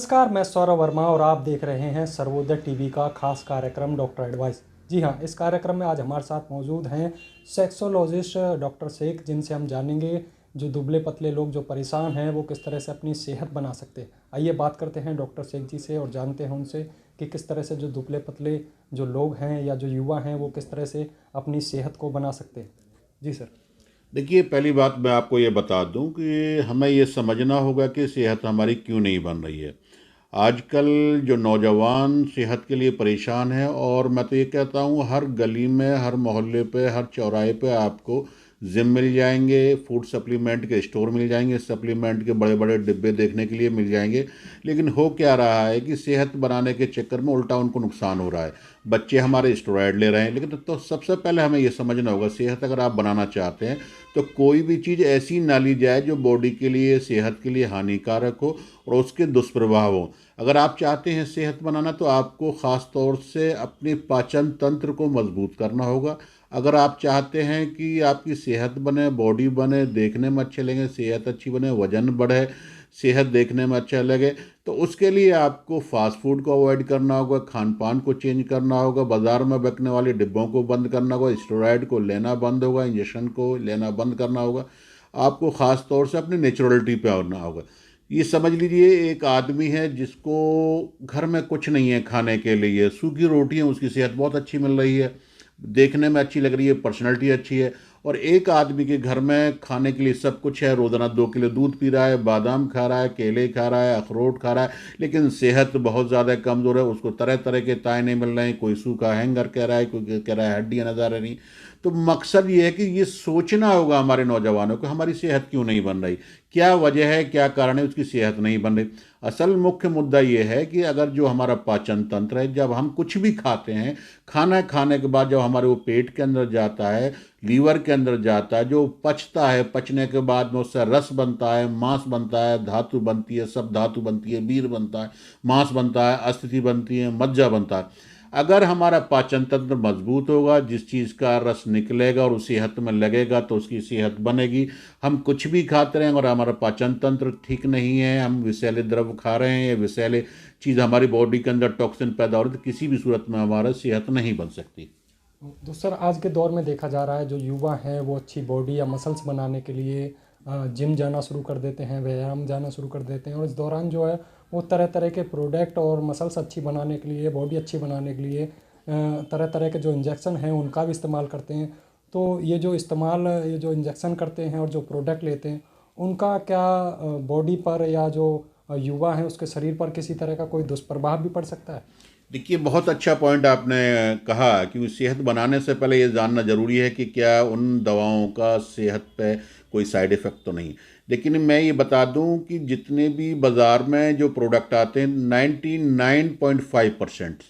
नमस्कार, मैं सौरभ वर्मा और आप देख रहे हैं सर्वोदय टीवी का खास कार्यक्रम डॉक्टर एडवाइस। जी हाँ, इस कार्यक्रम में आज हमारे साथ मौजूद हैं सेक्सोलॉजिस्ट डॉक्टर शेख, जिनसे हम जानेंगे जो दुबले पतले लोग जो परेशान हैं वो किस तरह से अपनी सेहत बना सकते हैं। आइए बात करते हैं डॉक्टर शेख जी से और जानते हैं उनसे कि किस तरह से जो दुबले पतले जो लोग हैं या जो युवा हैं वो किस तरह से अपनी सेहत को बना सकते हैं। जी सर। देखिए, पहली बात मैं आपको ये बता दूं कि हमें ये समझना होगा कि सेहत हमारी क्यों नहीं बन रही है। आजकल जो नौजवान सेहत के लिए परेशान है, और मैं तो ये कहता हूँ हर गली में, हर मोहल्ले पे, हर चौराहे पे आपको जिम मिल जाएंगे, फूड सप्लीमेंट के स्टोर मिल जाएंगे, सप्लीमेंट के बड़े बड़े डिब्बे देखने के लिए मिल जाएंगे। लेकिन हो क्या रहा है कि सेहत बनाने के चक्कर में उल्टा उनको नुकसान हो रहा है। बच्चे हमारे स्टेरॉयड ले रहे हैं, लेकिन तो सबसे पहले हमें ये समझना होगा, सेहत अगर आप बनाना चाहते हैं तो कोई भी चीज़ ऐसी ना ली जाए जो बॉडी के लिए, सेहत के लिए हानिकारक हो और उसके दुष्प्रभाव हो। अगर आप चाहते हैं सेहत बनाना तो आपको ख़ास तौर से अपने पाचन तंत्र को मजबूत करना होगा। अगर आप चाहते हैं कि आपकी सेहत बने, बॉडी बने, देखने में अच्छे लगे, सेहत अच्छी बने, वजन बढ़े, सेहत देखने में अच्छा लगे, तो उसके लिए आपको फास्ट फूड को अवॉइड करना होगा, खान पान को चेंज करना होगा, बाज़ार में बिकने वाले डिब्बों को बंद करना होगा, स्टेरॉयड को लेना बंद होगा, इंजेक्शन को लेना बंद करना होगा। आपको ख़ास तौर से अपनी नेचुरलिटी पे आना होगा। ये समझ लीजिए, एक आदमी है जिसको घर में कुछ नहीं है खाने के लिए, सूखी रोटियाँ, उसकी सेहत बहुत अच्छी मिल रही है, देखने में अच्छी लग रही है, पर्सनैलिटी अच्छी है। और एक आदमी के घर में खाने के लिए सब कुछ है, रोज़ाना 2 किलो दूध पी रहा है, बादाम खा रहा है, केले खा रहा है, अखरोट खा रहा है, लेकिन सेहत बहुत ज़्यादा कमज़ोर है, उसको तरह तरह के तायने मिल रहे हैं, कोई सूखा हैंगर कह रहा है, कोई कह रहा है हड्डियाँ नजर आ रही। तो मकसद ये है कि ये सोचना होगा हमारे नौजवानों को, हमारी सेहत क्यों नहीं बन रही, क्या वजह है, क्या कारण है उसकी सेहत नहीं बन रही। असल मुख्य मुद्दा ये है कि अगर जो हमारा पाचन तंत्र है, जब हम कुछ भी खाते हैं, खाना खाने के बाद जब हमारे वो पेट के अंदर जाता है, लीवर के अंदर जाता है, जो पचता है, पचने के बाद में उससे रस बनता है, मांस बनता है, धातु बनती है, सब धातु बनती है, बीर बनता है, मांस बनता है, अस्थि बनती है, मज्जा बनता है। अगर हमारा पाचन तंत्र मजबूत होगा, जिस चीज़ का रस निकलेगा और उस सेहत में लगेगा तो उसकी सेहत बनेगी। हम कुछ भी खाते रहें और हमारा पाचन तंत्र ठीक नहीं है, हम विषैले द्रव खा रहे हैं या विषैले चीज़ हमारी बॉडी के अंदर टॉक्सिन पैदा हो रही है, तो किसी भी सूरत में हमारा सेहत नहीं बन सकती। तो सर, आज के दौर में देखा जा रहा है जो युवा हैं वो अच्छी बॉडी या मसल्स बनाने के लिए जिम जाना शुरू कर देते हैं, व्यायाम जाना शुरू कर देते हैं, और इस दौरान जो है वो तरह तरह के प्रोडक्ट और मसल्स अच्छी बनाने के लिए, बॉडी अच्छी बनाने के लिए तरह तरह के जो इंजेक्शन हैं उनका भी इस्तेमाल करते हैं। तो ये जो इंजेक्शन करते हैं और जो प्रोडक्ट लेते हैं उनका क्या बॉडी पर या जो युवा हैं उसके शरीर पर किसी तरह का कोई दुष्प्रभाव भी पड़ सकता है? देखिए, बहुत अच्छा पॉइंट आपने कहा कि सेहत बनाने से पहले ये जानना ज़रूरी है कि क्या उन दवाओं का सेहत पे कोई साइड इफ़ेक्ट तो नहीं। लेकिन मैं ये बता दूं कि जितने भी बाज़ार में जो प्रोडक्ट आते हैं, 99.5%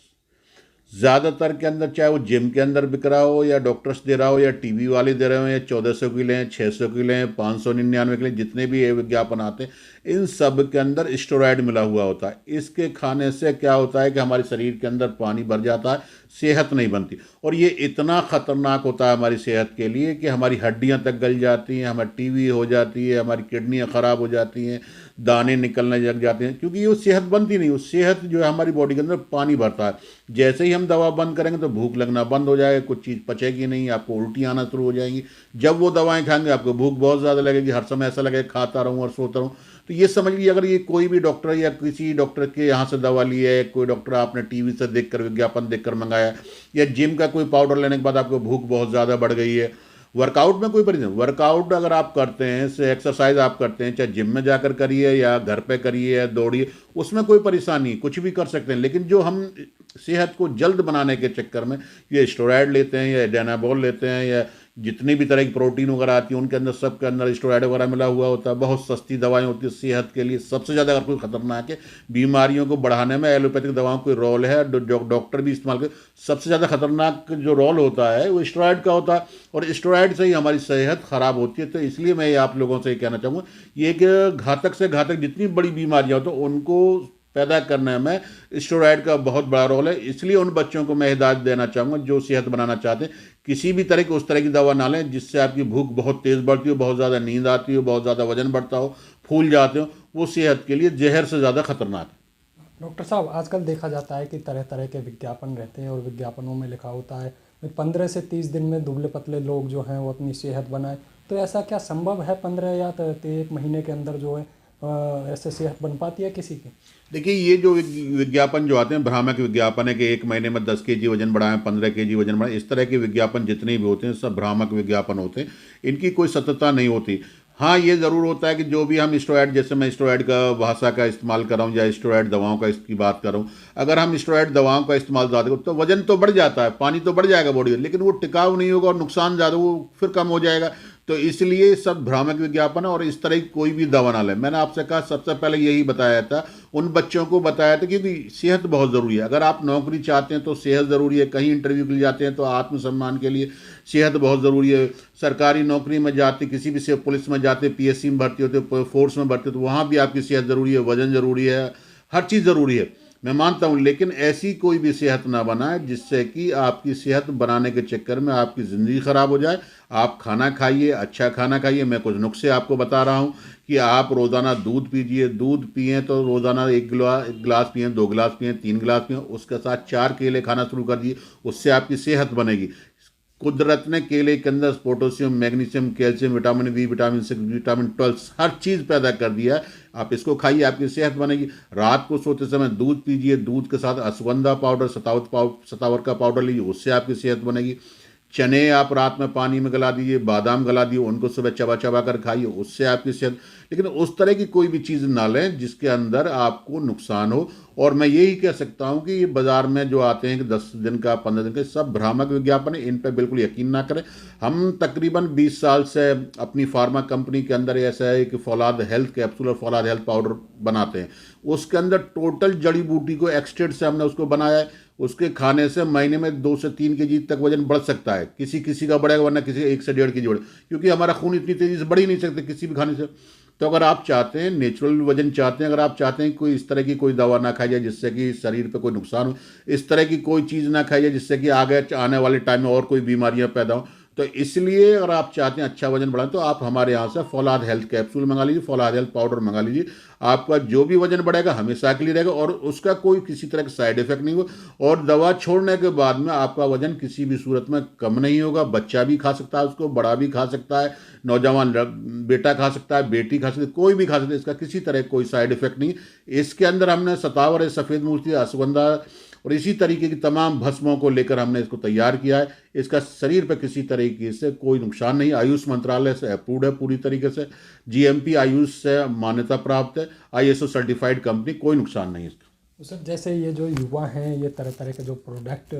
ज़्यादातर के अंदर, चाहे वो जिम के अंदर बिक रहा हो या डॉक्टर्स दे रहा हो या टीवी वाले दे रहे हो, या 1400 की लें, 600 की लें, 599 के लें, जितने भी ये विज्ञापन आते हैं, इन सब के अंदर स्टेरॉयड मिला हुआ होता है। इसके खाने से क्या होता है कि हमारे शरीर के अंदर पानी भर जाता है, सेहत नहीं बनती। और ये इतना ख़तरनाक होता है हमारी सेहत के लिए कि हमारी हड्डियाँ तक गल जाती हैं, हमारी टीवी हो जाती है, हमारी किडनियाँ ख़राब हो जाती हैं, दाने निकलने लग जाते हैं, क्योंकि वो सेहत बनती नहीं। वो सेहत जो है हमारी बॉडी के अंदर पानी भरता है। जैसे ही हम दवा बंद करेंगे तो भूख लगना बंद हो जाएगा, कुछ चीज़ पचेगी नहीं, आपको उल्टी आना शुरू हो जाएंगी। जब वो दवाएं खाएंगे आपको भूख बहुत ज़्यादा लगेगी, हर समय ऐसा लगेगा खाता रहूँ और सोता रहूँ। तो ये समझ लीजिए, अगर ये कोई भी डॉक्टर या किसी डॉक्टर के यहाँ से दवा ली है, कोई डॉक्टर आपने टीवी से देखकर, विज्ञापन देखकर मंगाया, या जिम का कोई पाउडर लेने के बाद आपको भूख बहुत ज़्यादा बढ़ गई है, वर्कआउट में कोई परेशानी, वर्कआउट अगर आप करते हैं, से एक्सरसाइज आप करते हैं, चाहे जिम में जाकर करिए या घर पे करिए या दौड़िए, उसमें कोई परेशानी नहीं, कुछ भी कर सकते हैं। लेकिन जो हम सेहत को जल्द बनाने के चक्कर में ये स्टेरॉयड लेते हैं या डायनाबॉल लेते हैं, या जितनी भी तरह की प्रोटीन वगैरह आती है उनके अंदर, सब के अंदर स्टेरॉयड वगैरह मिला हुआ होता है। बहुत सस्ती दवाएं होती है सेहत के लिए। सबसे ज़्यादा अगर कोई खतरनाक है, बीमारियों को बढ़ाने में एलोपैथिक दवाओं का रोल है, डॉक्टर भी इस्तेमाल कर, सबसे ज़्यादा खतरनाक जो रोल होता है वो स्टेरॉयड का होता है, और स्टेरॉयड से ही हमारी सेहत ख़राब होती है। तो इसलिए मैं आप लोगों से ये कहना चाहूँगा, ये कि घातक से घातक जितनी बड़ी बीमारियाँ हो तो उनको पैदा करने में स्टेरॉयड का बहुत बड़ा रोल है। इसलिए उन बच्चों को मैं हिदायत देना चाहूँगा जो सेहत बनाना चाहते हैं, किसी भी तरह की उस तरह की दवा ना लें जिससे आपकी भूख बहुत तेज़ बढ़ती हो, बहुत ज़्यादा नींद आती हो, बहुत ज़्यादा वजन बढ़ता हो, फूल जाते हो। वो सेहत के लिए जहर से ज़्यादा खतरनाक है। डॉक्टर साहब, आजकल देखा जाता है कि तरह तरह के विज्ञापन रहते हैं और विज्ञापनों में लिखा होता है 15 से 30 दिन में दुबले पतले लोग जो हैं वो अपनी सेहत बनाएं। तो ऐसा क्या संभव है 15 या 1 महीने के अंदर जो है ऐसे सेहत बन पाती है किसी की? देखिए, ये जो विज्ञापन जो आते हैं, भ्रामक विज्ञापन है कि 1 महीने में 10 kg वजन बढ़ाएं, 15 kg वजन बढ़ाएं, इस तरह के विज्ञापन जितने भी होते हैं सब भ्रामक विज्ञापन होते हैं। इनकी कोई सत्यता नहीं होती। हाँ, ये ज़रूर होता है कि जो भी हम स्टेरॉयड, जैसे मैं स्टेरॉयड का भाषा का इस्तेमाल कर रहा हूँ या स्टेरॉयड दवाओं का इसकी बात कर रहा हूँ, अगर हम स्टेरॉयड दवाओं का इस्तेमाल ज़्यादा करें तो वजन तो बढ़ जाता है, पानी तो बढ़ जाएगा बॉडी में, लेकिन वो टिकाऊ नहीं होगा और नुकसान ज़्यादा, वो फिर कम हो जाएगा। तो इसलिए सब भ्रामक विज्ञापन है और इस तरह की कोई भी दवा ना लें। मैंने आपसे कहा, सबसे पहले यही बताया था, उन बच्चों को बताया था कि सेहत बहुत ज़रूरी है। अगर आप नौकरी चाहते हैं तो सेहत ज़रूरी है, कहीं इंटरव्यू के लिए जाते हैं तो आत्मसम्मान के लिए सेहत बहुत ज़रूरी है, सरकारी नौकरी में जाते, किसी भी से पुलिस में जाते, पीएससी में भर्ती होते, फोर्स में भर्ती होते, तो वहाँ भी आपकी सेहत ज़रूरी है, वजन ज़रूरी है, हर चीज़ ज़रूरी है, मैं मानता हूँ। लेकिन ऐसी कोई भी सेहत ना बनाए जिससे कि आपकी सेहत बनाने के चक्कर में आपकी ज़िंदगी ख़राब हो जाए। आप खाना खाइए, अच्छा खाना खाइए। मैं कुछ नुस्खे आपको बता रहा हूँ कि आप रोज़ाना दूध पीजिए, दूध पिएँ तो रोज़ाना 1 गिलास पिएँ, 2 गिलास पिएँ, 3 गिलास पिएँ, उसके साथ 4 केले खाना शुरू कर दिए, उससे आपकी सेहत बनेगी। कुदरत ने केले के अंदर potassium, magnesium, calcium, vitamin B, vitamin 6, vitamin 12 हर चीज़ पैदा कर दिया है। आप इसको खाइए, आपकी सेहत बनेगी। रात को सोते समय दूध पीजिए, दूध के साथ अश्वगंधा पाउडर, सतावत का पाउडर लीजिए, उससे आपकी सेहत बनेगी। चने आप रात में पानी में गला दीजिए, बादाम गला दिए, उनको सुबह चबा चबा कर खाइए, उससे आपकी सेहत। लेकिन उस तरह की कोई भी चीज़ ना लें जिसके अंदर आपको नुकसान हो। और मैं यही कह सकता हूं कि ये बाज़ार में जो आते हैं कि 10 दिन का, 15 दिन का, सब भ्रामक विज्ञापन है, इन पर बिल्कुल यकीन ना करें। हम तकरीबन 20 साल से अपनी फार्मा कंपनी के अंदर ऐसा है कि फौलाद हेल्थ कैप्सूल और फौलाद हेल्थ पाउडर बनाते हैं। उसके अंदर टोटल जड़ी बूटी को एक्सट्रैक्ट से हमने उसको बनाया है। उसके खाने से महीने में 2 से 3 kg तक वजन बढ़ सकता है, किसी किसी का बढ़ेगा, वरना किसी 1 से 1.5 kg बढ़े, क्योंकि हमारा खून इतनी तेज़ी से बढ़ ही नहीं सकता किसी भी खाने से। तो अगर आप चाहते हैं नेचुरल वजन चाहते हैं, अगर आप चाहते हैं कोई इस तरह की कोई दवा ना खाई जाए जिससे कि शरीर पे कोई नुकसान हो, इस तरह की कोई चीज़ ना खाई जाए जिससे कि आगे आने वाले टाइम में और कोई बीमारियां पैदा हो, तो इसलिए अगर आप चाहते हैं अच्छा वजन बढ़ाएं तो आप हमारे यहाँ से फौलाद हेल्थ कैप्सूल मंगा लीजिए, फौलाद हेल्थ पाउडर मंगा लीजिए। आपका जो भी वजन बढ़ेगा हमेशा के लिए रहेगा और उसका कोई किसी तरह का साइड इफेक्ट नहीं होगा। और दवा छोड़ने के बाद में आपका वजन किसी भी सूरत में कम नहीं होगा। बच्चा भी खा सकता है उसको, बड़ा भी खा सकता है, नौजवान बेटा खा सकता है, बेटी खा सकती है, कोई भी खा सकता है। इसका किसी तरह कोई साइड इफेक्ट नहीं। इसके अंदर हमने सतावर, सफ़ेद मूर्ति, अश्वगंधा और इसी तरीके की तमाम भस्मों को लेकर हमने इसको तैयार किया है। इसका शरीर पर किसी तरीके से कोई नुकसान नहीं। आयुष मंत्रालय से अप्रूव्ड है पूरी तरीके से, जीएमपी आयुष से मान्यता प्राप्त है, आईएसओ सर्टिफाइड कंपनी, कोई नुकसान नहीं है इसका। तो सर, जैसे ये जो युवा हैं ये तरह तरह के जो प्रोडक्ट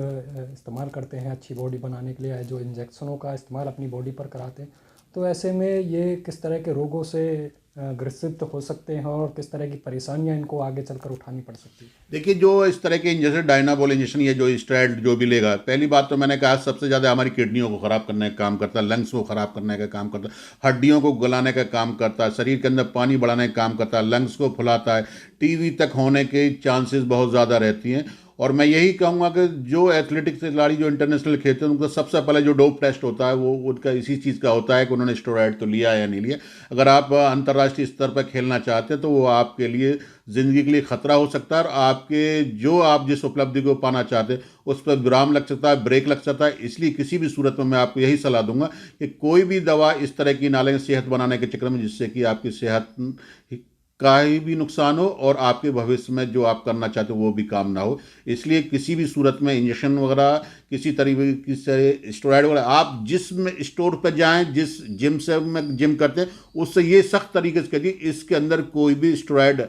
इस्तेमाल करते हैं अच्छी बॉडी बनाने के लिए, जो इंजेक्शनों का इस्तेमाल अपनी बॉडी पर कराते हैं, तो ऐसे में ये किस तरह के रोगों से ग्रसित हो सकते हैं और किस तरह की परेशानियां इनको आगे चलकर उठानी पड़ सकती है? देखिए, जो इस तरह के इंजेक्शन, डायनाबोल इंजेक्शन, ये जो स्टेरॉइड जो भी लेगा, पहली बात तो मैंने कहा सबसे ज़्यादा हमारी किडनियों को ख़राब करने का काम करता है, लंग्स को ख़राब करने का काम करता है, हड्डियों को गलाने का काम करता है, शरीर के अंदर पानी बढ़ाने का काम करता है, लंग्स को फुलाता है, टीवी तक होने के चांसेस बहुत ज़्यादा रहती हैं। और मैं यही कहूँगा कि जो एथलेटिक्स खिलाड़ी जो इंटरनेशनल खेलते हैं उनका सबसे पहले जो डोप टेस्ट होता है वो उनका इसी चीज़ का होता है कि उन्होंने स्टेरॉइड तो लिया या नहीं लिया। अगर आप अंतर्राष्ट्रीय स्तर पर खेलना चाहते हैं तो वो आपके लिए ज़िंदगी के लिए खतरा हो सकता है और आपके जो आप जिस उपलब्धि को पाना चाहते हैं उस पर विराम लग सकता है, ब्रेक लग सकता है। इसलिए किसी भी सूरत में मैं आपको यही सलाह दूंगा कि कोई भी दवा इस तरह की ना लें सेहत बनाने के चक्कर में, जिससे कि आपकी सेहत का ही भी नुकसान हो और आपके भविष्य में जो आप करना चाहते हो वो भी काम ना हो। इसलिए किसी भी सूरत में इंजेक्शन वगैरह, किसी तरीके से स्टेरॉइड वगैरह, आप जिस स्टोर पर जाएं, जिस जिम से में जिम करते हैं उससे ये सख्त तरीके से कहिए इसके अंदर कोई भी स्टेरॉइड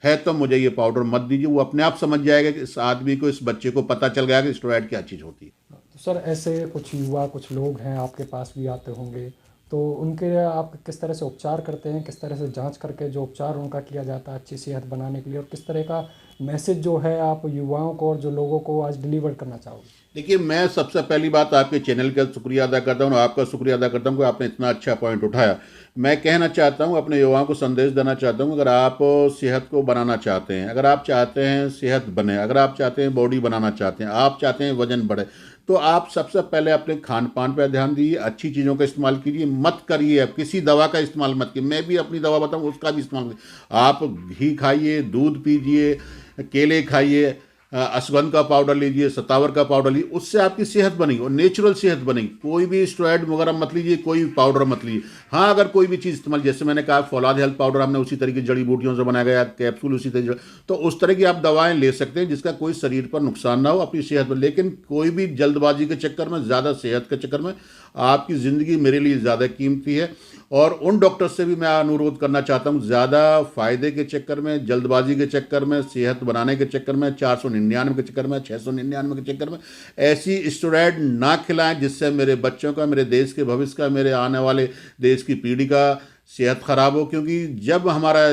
है तो मुझे ये पाउडर मत दीजिए। वो अपने आप समझ जाएगा कि इस आदमी को, इस बच्चे को पता चल गया कि स्टेरॉइड क्या चीज़ होती है। तो सर, ऐसे कुछ युवा, कुछ लोग हैं आपके पास भी आते होंगे, तो उनके लिए आप किस तरह से उपचार करते हैं, किस तरह से जांच करके जो उपचार उनका किया जाता है अच्छी सेहत बनाने के लिए, और किस तरह का मैसेज जो है आप युवाओं को और जो लोगों को आज डिलीवर करना चाहोगे? देखिए, मैं सबसे पहली बात आपके चैनल का शुक्रिया अदा करता हूँ, आपका शुक्रिया अदा करता हूँ कि आपने इतना अच्छा पॉइंट उठाया। मैं कहना चाहता हूँ, अपने युवाओं को संदेश देना चाहता हूँ, अगर आप सेहत को बनाना चाहते हैं, अगर आप चाहते हैं सेहत बने, अगर आप चाहते हैं बॉडी बनाना चाहते हैं, आप चाहते हैं वजन बढ़े, तो आप सबसे पहले अपने खान पान पर ध्यान दीजिए, अच्छी चीज़ों का इस्तेमाल कीजिए, मत करिए अब किसी दवा का इस्तेमाल मत कीजिए। मैं भी अपनी दवा बताऊँ उसका भी इस्तेमाल कीजिए। आप घी खाइए, दूध पीजिए, केले खाइए, अश्वगंध का पाउडर लीजिए, सतावर का पाउडर लीजिए, उससे आपकी सेहत बनेगी और नेचुरल सेहत बनेगी। कोई भी स्टेरॉइड वगैरह मत लीजिए, कोई भी पाउडर मत लीजिए। हाँ, अगर कोई भी चीज़ इस्तेमाल, जैसे मैंने कहा फौलाद हेल्थ पाउडर हमने उसी तरीके की जड़ी बूटियों से बनाया गया, कैप्सूल उसी तरीके, तो उस तरह की आप दवाएं ले सकते हैं जिसका कोई शरीर पर नुकसान ना हो अपनी सेहत पर। लेकिन कोई भी जल्दबाजी के चक्कर में, ज़्यादा सेहत के चक्कर में, आपकी ज़िंदगी मेरे लिए ज़्यादा कीमती है। और उन डॉक्टर से भी मैं अनुरोध करना चाहता हूँ, ज़्यादा फ़ायदे के चक्कर में, जल्दबाजी के चक्कर में, सेहत बनाने के चक्कर में, 499 के चक्कर में, 699 के चक्कर में ऐसी स्टेरॉइड ना खिलाएं जिससे मेरे बच्चों का, मेरे देश के भविष्य का, मेरे आने वाले देश की पीढ़ी का सेहत खराब हो। क्योंकि जब हमारा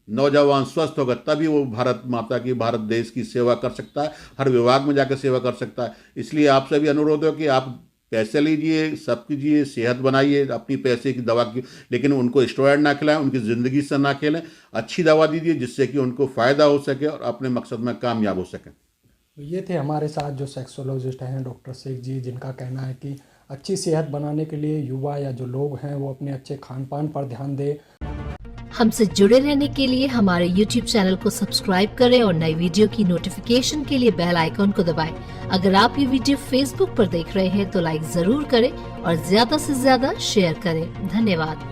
नौजवान स्वस्थ होगा तभी वो भारत माता की, भारत देश की सेवा कर सकता है, हर विभाग में जाकर सेवा कर सकता है। इसलिए आपसे भी अनुरोध है कि आप पैसे लीजिए, सब कीजिए, सेहत बनाइए अपनी पैसे की दवा की, लेकिन उनको स्टेरॉइड ना खिलाएं, उनकी ज़िंदगी से ना खेलें। अच्छी दवा दीजिए जिससे कि उनको फ़ायदा हो सके और अपने मकसद में कामयाब हो सकें। ये थे हमारे साथ जो सेक्सोलॉजिस्ट हैं डॉक्टर शेख जी, जिनका कहना है कि अच्छी सेहत बनाने के लिए युवा या जो लोग हैं वो अपने अच्छे खान पान पर ध्यान दें। हमसे जुड़े रहने के लिए हमारे YouTube चैनल को सब्सक्राइब करें और नई वीडियो की नोटिफिकेशन के लिए बेल आइकॉन को दबाएं। अगर आप ये वीडियो Facebook पर देख रहे हैं तो लाइक जरूर करें और ज्यादा से ज्यादा शेयर करें। धन्यवाद।